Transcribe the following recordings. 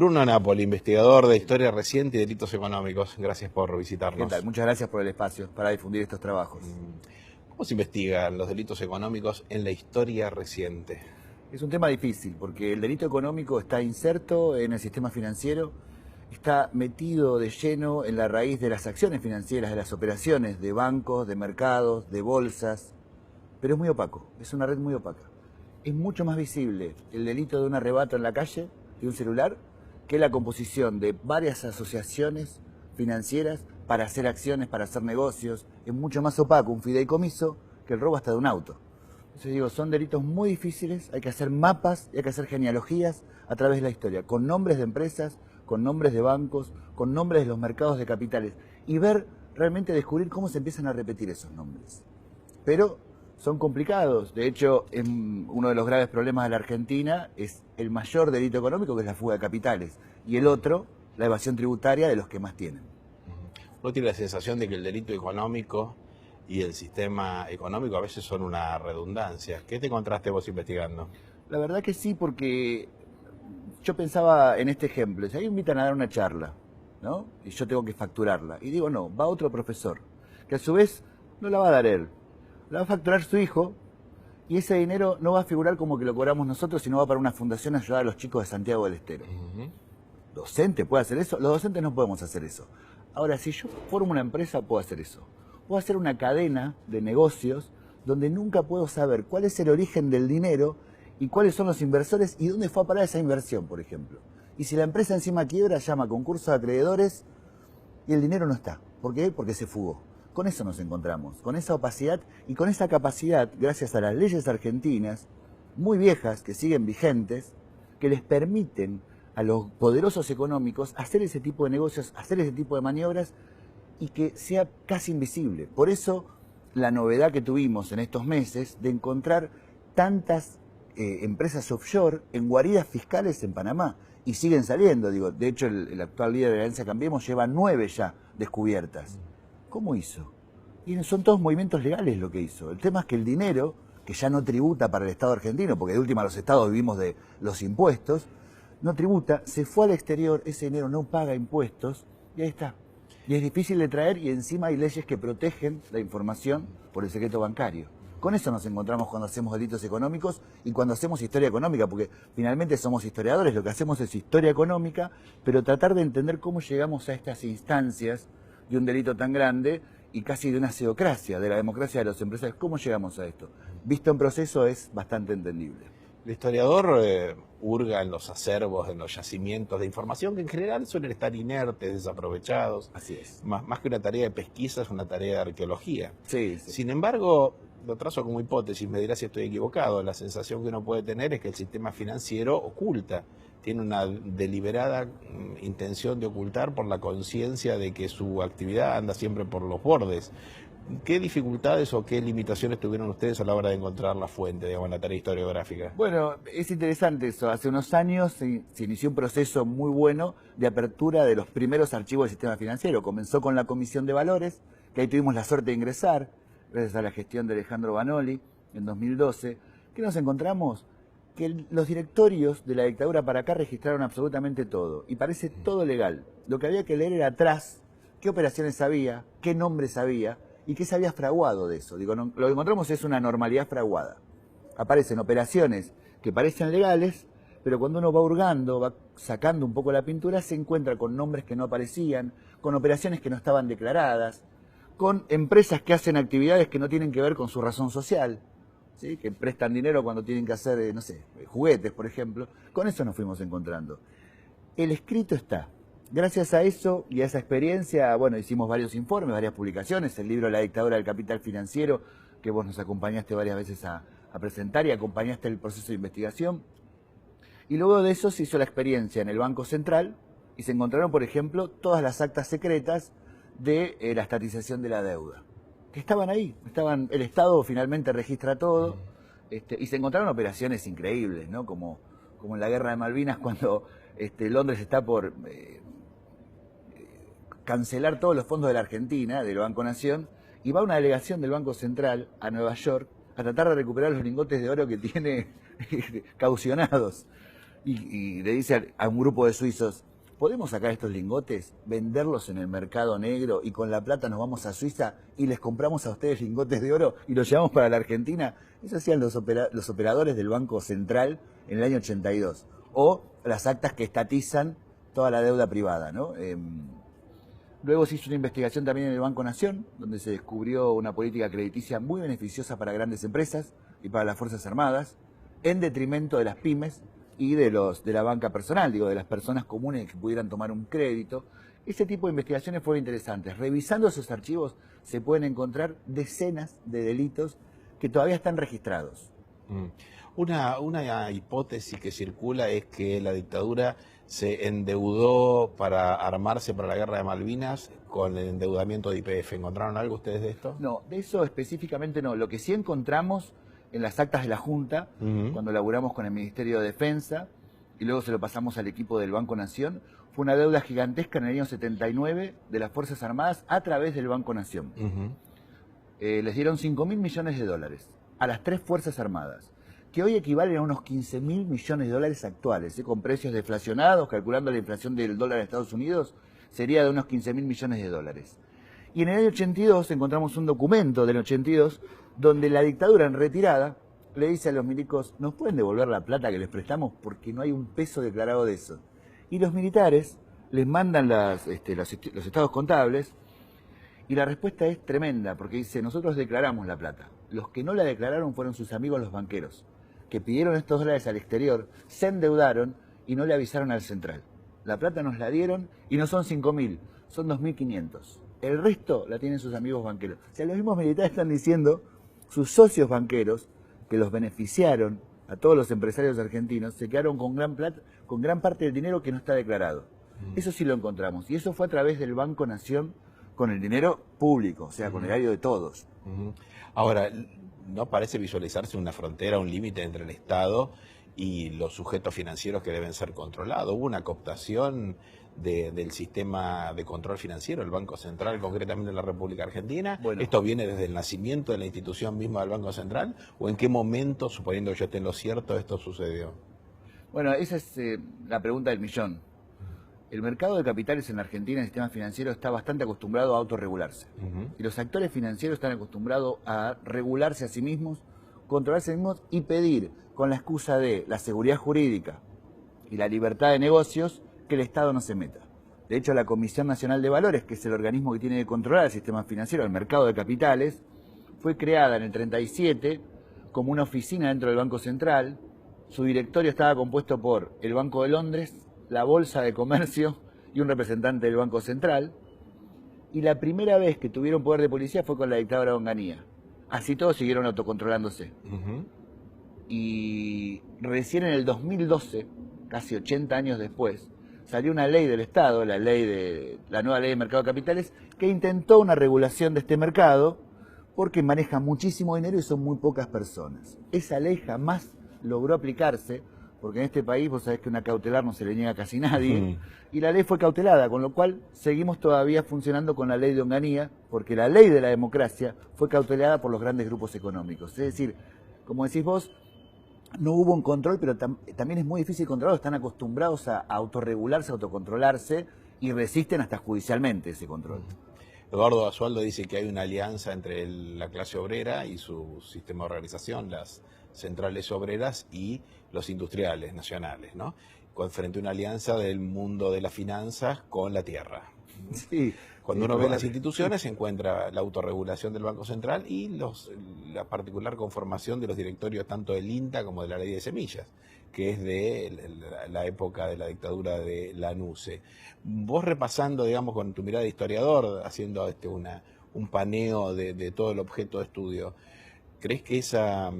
Bruno Napoli, investigador de historia reciente y delitos económicos. Gracias por visitarnos. ¿Qué tal? Muchas gracias por el espacio para difundir estos trabajos. ¿Cómo se investigan los delitos económicos en la historia reciente? Es un tema difícil porque el delito económico está inserto en el sistema financiero, está metido de lleno en la raíz de las acciones financieras, de las operaciones de bancos, de mercados, de bolsas, pero es muy opaco, es una red muy opaca. Es mucho más visible el delito de un arrebato en la calle, de un celular, que la composición de varias asociaciones financieras para hacer acciones, para hacer negocios. Es mucho más opaco un fideicomiso que el robo hasta de un auto. Entonces digo, son delitos muy difíciles, hay que hacer mapas y hay que hacer genealogías a través de la historia, con nombres de empresas, con nombres de bancos, con nombres de los mercados de capitales, y ver, realmente descubrir cómo se empiezan a repetir esos nombres. Pero son complicados. De hecho, uno de los graves problemas de la Argentina es el mayor delito económico, que es la fuga de capitales, y el otro, la evasión tributaria de los que más tienen. ¿No tiene la sensación de que el delito económico y el sistema económico a veces son una redundancia? ¿Qué te encontraste vos investigando? La verdad que sí, porque yo pensaba en este ejemplo. Si ahí me invitan a dar una charla, ¿no? Y yo tengo que facturarla. Y digo, no, va otro profesor, que a su vez no la va a dar él. La va a facturar su hijo, y ese dinero no va a figurar como que lo cobramos nosotros, sino va para una fundación a ayudar a los chicos de Santiago del Estero. ¿Docente puede hacer eso? Los docentes no podemos hacer eso. Ahora, si yo formo una empresa, puedo hacer eso. Puedo hacer una cadena de negocios donde nunca puedo saber cuál es el origen del dinero y cuáles son los inversores y dónde fue a parar esa inversión, por ejemplo. Y si la empresa encima quiebra, llama a concurso de acreedores y el dinero no está. ¿Por qué? Porque se fugó. Con eso nos encontramos, con esa opacidad y con esa capacidad, gracias a las leyes argentinas, muy viejas, que siguen vigentes, que les permiten a los poderosos económicos hacer ese tipo de negocios, hacer ese tipo de maniobras y que sea casi invisible. Por eso la novedad que tuvimos en estos meses de encontrar tantas empresas offshore en guaridas fiscales en Panamá, y siguen saliendo. Digo, de hecho el actual líder de la Alianza Cambiemos lleva 9 ya descubiertas. ¿Cómo hizo? Y son todos movimientos legales lo que hizo. El tema es que el dinero, que ya no tributa para el Estado argentino, porque de última los estados vivimos de los impuestos, no tributa, se fue al exterior, ese dinero no paga impuestos, y ahí está. Y es difícil de traer, y encima hay leyes que protegen la información por el secreto bancario. Con eso nos encontramos cuando hacemos delitos económicos y cuando hacemos historia económica, porque finalmente somos historiadores, lo que hacemos es historia económica, pero tratar de entender cómo llegamos a estas instancias de un delito tan grande y casi de una pseudocracia, de la democracia de los empresarios. ¿Cómo llegamos a esto? Visto en proceso es bastante entendible. El historiador hurga en los acervos, en los yacimientos de información que en general suelen estar inertes, desaprovechados. Así es. Más que una tarea de pesquisa, es una tarea de arqueología. Sí, sí. Sin embargo, lo trazo como hipótesis, me dirá si estoy equivocado. La sensación que uno puede tener es que el sistema financiero oculta, tiene una deliberada intención de ocultar por la conciencia de que su actividad anda siempre por los bordes. ¿Qué dificultades o qué limitaciones tuvieron ustedes a la hora de encontrar la fuente, digamos, en la tarea historiográfica? Bueno, es interesante eso. Hace unos años se inició un proceso muy bueno de apertura de los primeros archivos del sistema financiero. Comenzó con la Comisión de Valores, que ahí tuvimos la suerte de ingresar, gracias a la gestión de Alejandro Banoli, en 2012, que nos encontramos que los directorios de la dictadura para acá registraron absolutamente todo, y parece todo legal. Lo que había que leer era atrás, qué operaciones había, qué nombres había, y qué se había fraguado de eso. Digo, no, lo que encontramos es una normalidad fraguada. Aparecen operaciones que parecen legales, pero cuando uno va hurgando, va sacando un poco la pintura, se encuentra con nombres que no aparecían, con operaciones que no estaban declaradas, con empresas que hacen actividades que no tienen que ver con su razón social, ¿sí? Que prestan dinero cuando tienen que hacer, no sé, juguetes, por ejemplo. Con eso nos fuimos encontrando. El escrito está. Gracias a eso y a esa experiencia, bueno, hicimos varios informes, varias publicaciones, el libro La dictadura del capital financiero, que vos nos acompañaste varias veces a presentar y acompañaste el proceso de investigación. Y luego de eso se hizo la experiencia en el Banco Central y se encontraron, por ejemplo, todas las actas secretas de la estatización de la deuda, que estaban ahí, el Estado finalmente registra todo, y se encontraron operaciones increíbles, ¿no? Como en la Guerra de Malvinas, cuando Londres está por cancelar todos los fondos de la Argentina, del Banco Nación, y va una delegación del Banco Central a Nueva York a tratar de recuperar los lingotes de oro que tiene caucionados. y le dice a un grupo de suizos, ¿podemos sacar estos lingotes, venderlos en el mercado negro y con la plata nos vamos a Suiza y les compramos a ustedes lingotes de oro y los llevamos para la Argentina? Eso hacían los operadores del Banco Central en el año 82. O las actas que estatizan toda la deuda privada, ¿no? Luego se hizo una investigación también en el Banco Nación, donde se descubrió una política crediticia muy beneficiosa para grandes empresas y para las Fuerzas Armadas, en detrimento de las pymes y de la banca personal, digo, de las personas comunes que pudieran tomar un crédito. Ese tipo de investigaciones fueron interesantes. Revisando esos archivos se pueden encontrar decenas de delitos que todavía están registrados. Una hipótesis que circula es que la dictadura se endeudó para armarse para la guerra de Malvinas con el endeudamiento de YPF. ¿Encontraron algo ustedes de esto? No, de eso específicamente no. Lo que sí encontramos en las actas de la Junta, cuando laburamos con el Ministerio de Defensa y luego se lo pasamos al equipo del Banco Nación, fue una deuda gigantesca en el año 79 de las Fuerzas Armadas a través del Banco Nación. Les dieron 5.000 millones de dólares a las 3 Fuerzas Armadas, que hoy equivalen a unos 15.000 millones de dólares actuales, con precios deflacionados, calculando la inflación del dólar de Estados Unidos, sería de unos 15.000 millones de dólares. Y en el año 82 encontramos un documento del 82 donde la dictadura en retirada le dice a los milicos, ¿nos pueden devolver la plata que les prestamos? Porque no hay un peso declarado de eso. Y los militares les mandan los estados contables y la respuesta es tremenda, porque dice, nosotros declaramos la plata. Los que no la declararon fueron sus amigos los banqueros, que pidieron estos dólares al exterior, se endeudaron y no le avisaron al central. La plata nos la dieron y no son 5.000, son 2.500. El resto la tienen sus amigos banqueros. O sea, los mismos militares están diciendo, sus socios banqueros, que los beneficiaron a todos los empresarios argentinos, se quedaron con gran parte del dinero que no está declarado. Eso sí lo encontramos. Y eso fue a través del Banco Nación con el dinero público, o sea, con el erario de todos. Ahora, ¿no parece visualizarse una frontera, un límite entre el Estado y los sujetos financieros que deben ser controlados? Hubo una cooptación del sistema de control financiero, el Banco Central, concretamente en la República Argentina. Bueno. ¿Esto viene desde el nacimiento de la institución misma del Banco Central? ¿O en qué momento, suponiendo que yo esté en lo cierto, esto sucedió? Bueno, esa es la pregunta del millón. El mercado de capitales en la Argentina, el sistema financiero, está bastante acostumbrado a autorregularse. Y los actores financieros están acostumbrados a regularse a sí mismos, controlarse a sí mismos y pedir, con la excusa de la seguridad jurídica y la libertad de negocios, que el Estado no se meta. De hecho, la Comisión Nacional de Valores, que es el organismo que tiene que controlar el sistema financiero, el mercado de capitales, fue creada en el 37 como una oficina dentro del Banco Central. Su directorio estaba compuesto por el Banco de Londres, la Bolsa de Comercio y un representante del Banco Central. Y la primera vez que tuvieron poder de policía fue con la dictadura de Onganía. Así todos siguieron autocontrolándose. Y recién en el 2012, casi 80 años después, salió una ley del Estado, la nueva ley de mercado de capitales, que intentó una regulación de este mercado porque maneja muchísimo dinero y son muy pocas personas. Esa ley jamás logró aplicarse, porque en este país vos sabés que una cautelar no se le niega a casi nadie, y la ley fue cautelada, con lo cual seguimos todavía funcionando con la ley de Onganía, porque la ley de la democracia fue cautelada por los grandes grupos económicos. Es decir, como decís vos, no hubo un control, pero también es muy difícil controlarlo. Están acostumbrados a autorregularse, a autocontrolarse y resisten hasta judicialmente ese control. Eduardo Basualdo dice que hay una alianza entre la clase obrera y su sistema de organización, las centrales obreras y los industriales nacionales, ¿no? Frente a una alianza del mundo de las finanzas con la tierra. Sí. Cuando uno ve las instituciones se encuentra la autorregulación del Banco Central y la particular conformación de los directorios tanto del INTA como de la Ley de Semillas, que es de la época de la dictadura de Lanusse. Vos repasando, digamos, con tu mirada de historiador, haciendo un paneo de todo el objeto de estudio, ¿crees que esa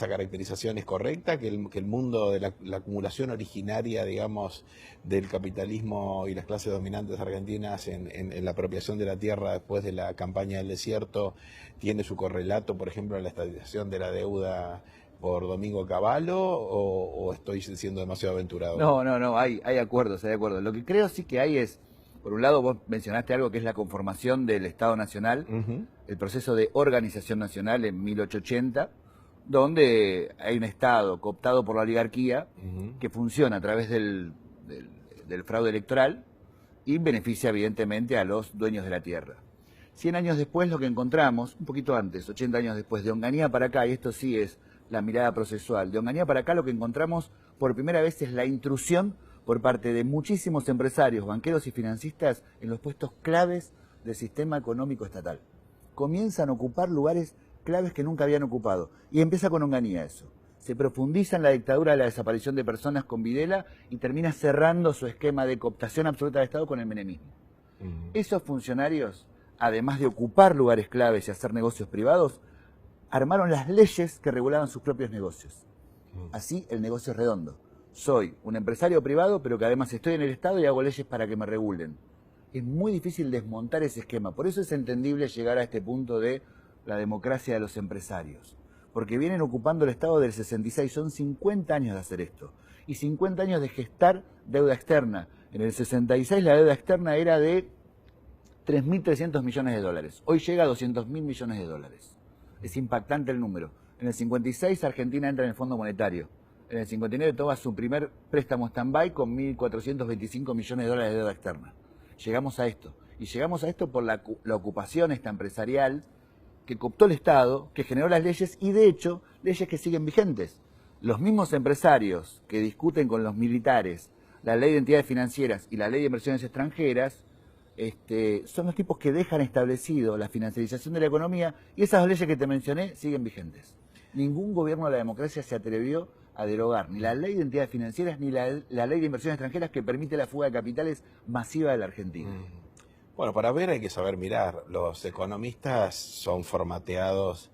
caracterización es correcta? ¿Que el mundo de la acumulación originaria, digamos, del capitalismo y las clases dominantes argentinas en la apropiación de la tierra después de la campaña del desierto tiene su correlato, por ejemplo, en la estatización de la deuda por Domingo Cavallo, o estoy siendo demasiado aventurado? No, hay acuerdos, hay acuerdos. Lo que creo sí que hay es, por un lado, vos mencionaste algo que es la conformación del Estado Nacional, el proceso de organización nacional en 1880, donde hay un Estado cooptado por la oligarquía Ujú. que funciona a través del fraude electoral y beneficia evidentemente a los dueños de la tierra. 100 años después lo que encontramos, un poquito antes, 80 años después, de Onganía para acá, y esto sí es la mirada procesual, de Onganía para acá lo que encontramos por primera vez es la intrusión por parte de muchísimos empresarios, banqueros y financistas en los puestos claves del sistema económico estatal. Comienzan a ocupar lugares claves que nunca habían ocupado. Y empieza con Onganía eso. Se profundiza en la dictadura de la desaparición de personas con Videla y termina cerrando su esquema de cooptación absoluta del Estado con el menemismo. Ujú. Esos funcionarios, además de ocupar lugares claves y hacer negocios privados, armaron las leyes que regulaban sus propios negocios. Así el negocio es redondo. Soy un empresario privado, pero que además estoy en el Estado y hago leyes para que me regulen. Es muy difícil desmontar ese esquema. Por eso es entendible llegar a este punto de la democracia de los empresarios. Porque vienen ocupando el Estado del 66. Son 50 años de hacer esto. Y 50 años de gestar deuda externa. En el 66 la deuda externa era de 3.300 millones de dólares. Hoy llega a 200.000 millones de dólares. Es impactante el número. En el 56 Argentina entra en el Fondo Monetario. En el 59 toma su primer préstamo stand-by con 1.425 millones de dólares de deuda externa. Llegamos a esto. Y llegamos a esto por la ocupación esta empresarial que cooptó el Estado, que generó las leyes y de hecho leyes que siguen vigentes. Los mismos empresarios que discuten con los militares la ley de entidades financieras y la ley de inversiones extranjeras, son los tipos que dejan establecido la financiarización de la economía y esas dos leyes que te mencioné siguen vigentes. Ningún gobierno de la democracia se atrevió a derogar ni la ley de entidades financieras ni la ley de inversiones extranjeras que permite la fuga de capitales masiva de la Argentina. Bueno, para ver hay que saber mirar. Los economistas son formateados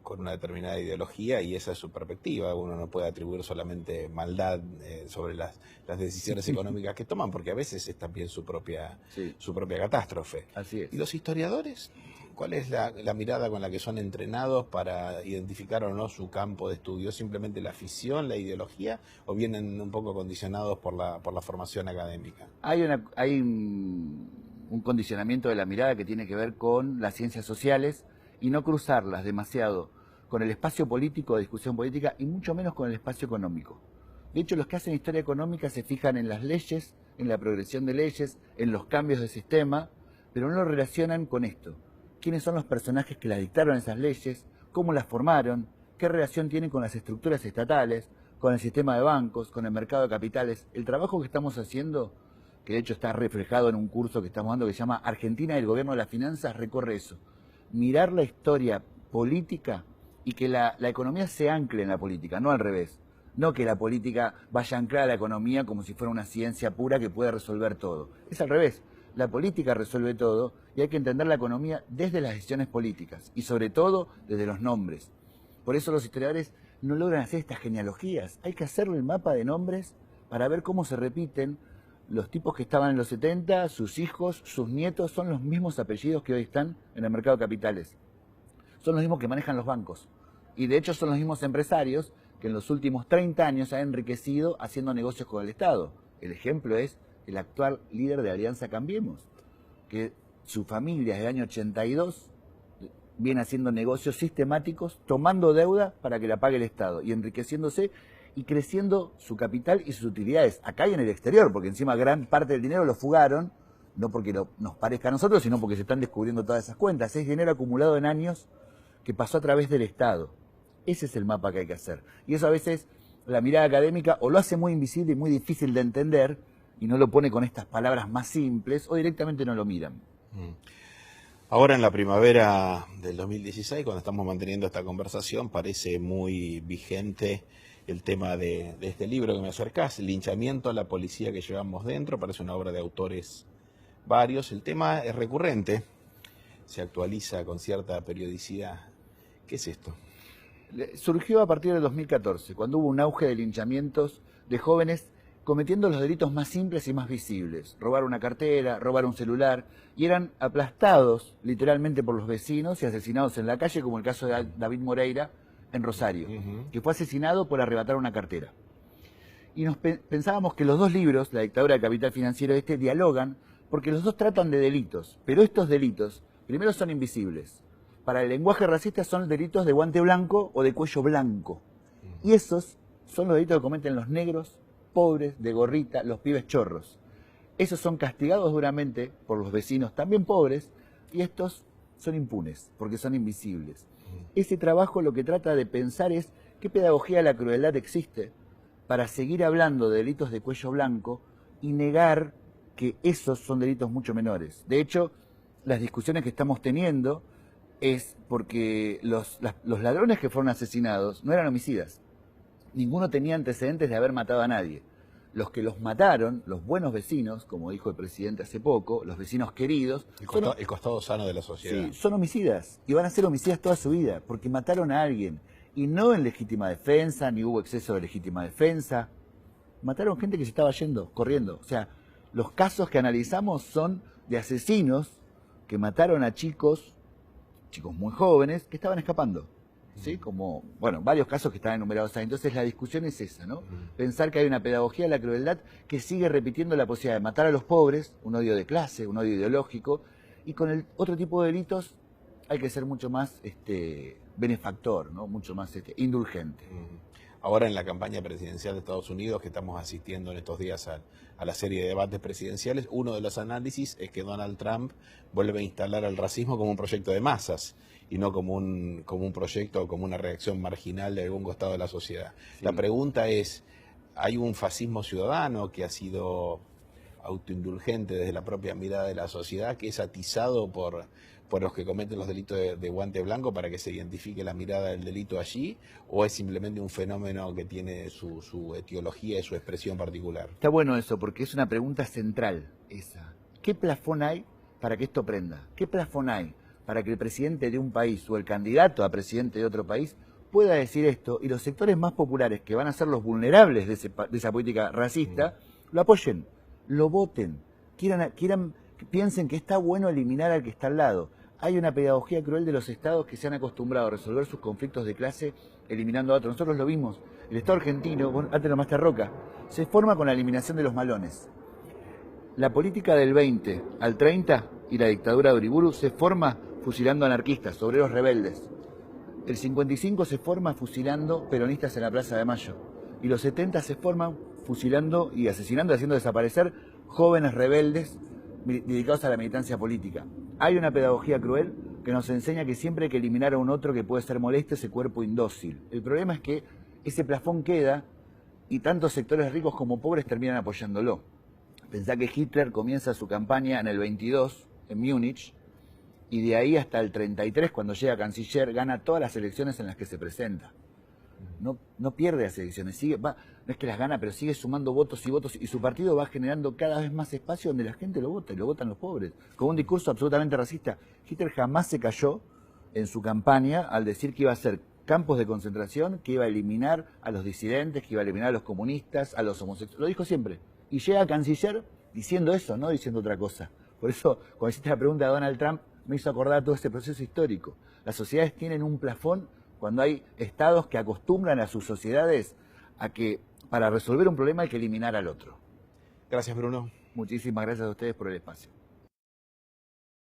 con una determinada ideología y esa es su perspectiva. Uno no puede atribuir solamente maldad sobre las decisiones económicas que toman, porque a veces es también su propia catástrofe. Así es. ¿Y los historiadores? ¿Cuál es la mirada con la que son entrenados para identificar o no su campo de estudio? ¿Simplemente la afición, la ideología, o vienen un poco condicionados por la formación académica? Hay un condicionamiento de la mirada que tiene que ver con las ciencias sociales y no cruzarlas demasiado con el espacio político de discusión política y mucho menos con el espacio económico. De hecho, los que hacen historia económica se fijan en las leyes, en la progresión de leyes, en los cambios de sistema, pero no lo relacionan con esto. ¿Quiénes son los personajes que las dictaron esas leyes? ¿Cómo las formaron? ¿Qué relación tienen con las estructuras estatales? ¿Con el sistema de bancos? ¿Con el mercado de capitales? El trabajo que estamos haciendo, que de hecho está reflejado en un curso que estamos dando que se llama Argentina y el gobierno de las finanzas, recorre eso. Mirar la historia política y que la economía se ancle en la política, no al revés. No que la política vaya anclada a la economía como si fuera una ciencia pura que puede resolver todo. Es al revés. La política resuelve todo y hay que entender la economía desde las decisiones políticas y sobre todo desde los nombres. Por eso los historiadores no logran hacer estas genealogías. Hay que hacerle el mapa de nombres para ver cómo se repiten los tipos que estaban en los 70, sus hijos, sus nietos, son los mismos apellidos que hoy están en el mercado de capitales. Son los mismos que manejan los bancos. Y de hecho son los mismos empresarios que en los últimos 30 años se han enriquecido haciendo negocios con el Estado. El ejemplo es el actual líder de Alianza Cambiemos, que su familia desde el año 82 viene haciendo negocios sistemáticos, tomando deuda para que la pague el Estado y enriqueciéndose y creciendo su capital y sus utilidades acá y en el exterior, porque encima gran parte del dinero lo fugaron, no porque nos parezca a nosotros, sino porque se están descubriendo todas esas cuentas. Es dinero acumulado en años que pasó a través del Estado. Ese es el mapa que hay que hacer. Y eso a veces la mirada académica o lo hace muy invisible y muy difícil de entender y no lo pone con estas palabras más simples o directamente no lo miran. Ahora en la primavera del 2016, cuando estamos manteniendo esta conversación, parece muy vigente el tema de este libro que me acercás, Linchamiento a la policía que llevamos dentro. Parece una obra de autores varios. El tema es recurrente, se actualiza con cierta periodicidad. ¿Qué es esto? Surgió a partir del 2014, cuando hubo un auge de linchamientos de jóvenes cometiendo los delitos más simples y más visibles. Robar una cartera, robar un celular, y eran aplastados literalmente por los vecinos y asesinados en la calle, como el caso de David Moreira en Rosario, que fue asesinado por arrebatar una cartera. Y pensábamos que los dos libros, La dictadura del capital financiero dialogan, porque los dos tratan de delitos, pero estos delitos, primero son invisibles, para el lenguaje racista son delitos de guante blanco o de cuello blanco. Y esos son los delitos que cometen los negros, pobres, de gorrita, los pibes chorros. Esos son castigados duramente por los vecinos también pobres y estos son impunes porque son invisibles. Ese trabajo lo que trata de pensar es qué pedagogía de la crueldad existe para seguir hablando de delitos de cuello blanco y negar que esos son delitos mucho menores. De hecho, las discusiones que estamos teniendo es porque los ladrones que fueron asesinados no eran homicidas. Ninguno tenía antecedentes de haber matado a nadie. Los que los mataron, los buenos vecinos, como dijo el presidente hace poco, los vecinos queridos... El costado sano de la sociedad. Sí, son homicidas y van a ser homicidas toda su vida porque mataron a alguien. Y no en legítima defensa, ni hubo exceso de legítima defensa. Mataron gente que se estaba yendo, corriendo. O sea, los casos que analizamos son de asesinos que mataron a chicos muy jóvenes, que estaban escapando. ¿Sí? Como, bueno, varios casos que están enumerados ahí. Entonces la discusión es esa, ¿no? Pensar que hay una pedagogía de la crueldad que sigue repitiendo la posibilidad de matar a los pobres, un odio de clase, un odio ideológico, y con el otro tipo de delitos hay que ser mucho más benefactor, ¿no? Mucho más indulgente. Ahora en la campaña presidencial de Estados Unidos, que estamos asistiendo en estos días a la serie de debates presidenciales, uno de los análisis es que Donald Trump vuelve a instalar el racismo como un proyecto de masas y no como un proyecto o como una reacción marginal de algún costado de la sociedad. Sí. La pregunta es, ¿hay un fascismo ciudadano que ha sido autoindulgente desde la propia mirada de la sociedad, que es atizado por los que cometen los delitos de guante blanco para que se identifique la mirada del delito allí, o es simplemente un fenómeno que tiene su etiología y su expresión particular? Está bueno eso, porque es una pregunta central esa. ¿Qué plafón hay para que esto prenda? ¿Qué plafón hay para que el presidente de un país o el candidato a presidente de otro país pueda decir esto y los sectores más populares, que van a ser los vulnerables de esa política racista, lo apoyen, lo voten, piensen que está bueno eliminar al que está al lado? Hay una pedagogía cruel de los estados que se han acostumbrado a resolver sus conflictos de clase eliminando a otros. Nosotros lo vimos. El Estado argentino, antes lo Master Roca, se forma con la eliminación de los malones. La política del 20 al 30 y la dictadura de Uriburu se forma fusilando anarquistas, obreros rebeldes. El 55 se forma fusilando peronistas en la Plaza de Mayo. Y los 70 se forman fusilando y asesinando, haciendo desaparecer jóvenes rebeldes dedicados a la militancia política. Hay una pedagogía cruel que nos enseña que siempre hay que eliminar a un otro que puede ser molesto, ese cuerpo indócil. El problema es que ese plafón queda y tantos sectores ricos como pobres terminan apoyándolo. Pensá que Hitler comienza su campaña en el 22, en Múnich, y de ahí hasta el 33, cuando llega canciller, gana todas las elecciones en las que se presenta. No pierde las elecciones, no es que las gana, pero sigue sumando votos, y su partido va generando cada vez más espacio donde la gente lo vota, y lo votan los pobres, con un discurso absolutamente racista. Hitler jamás se cayó en su campaña al decir que iba a hacer campos de concentración, que iba a eliminar a los disidentes, que iba a eliminar a los comunistas, a los homosexuales, lo dijo siempre. Y llega a canciller diciendo eso, no diciendo otra cosa. Por eso, cuando hiciste la pregunta de Donald Trump, me hizo acordar todo este proceso histórico. Las sociedades tienen un plafón cuando hay estados que acostumbran a sus sociedades a que para resolver un problema hay que eliminar al otro. Gracias, Bruno. Muchísimas gracias a ustedes por el espacio.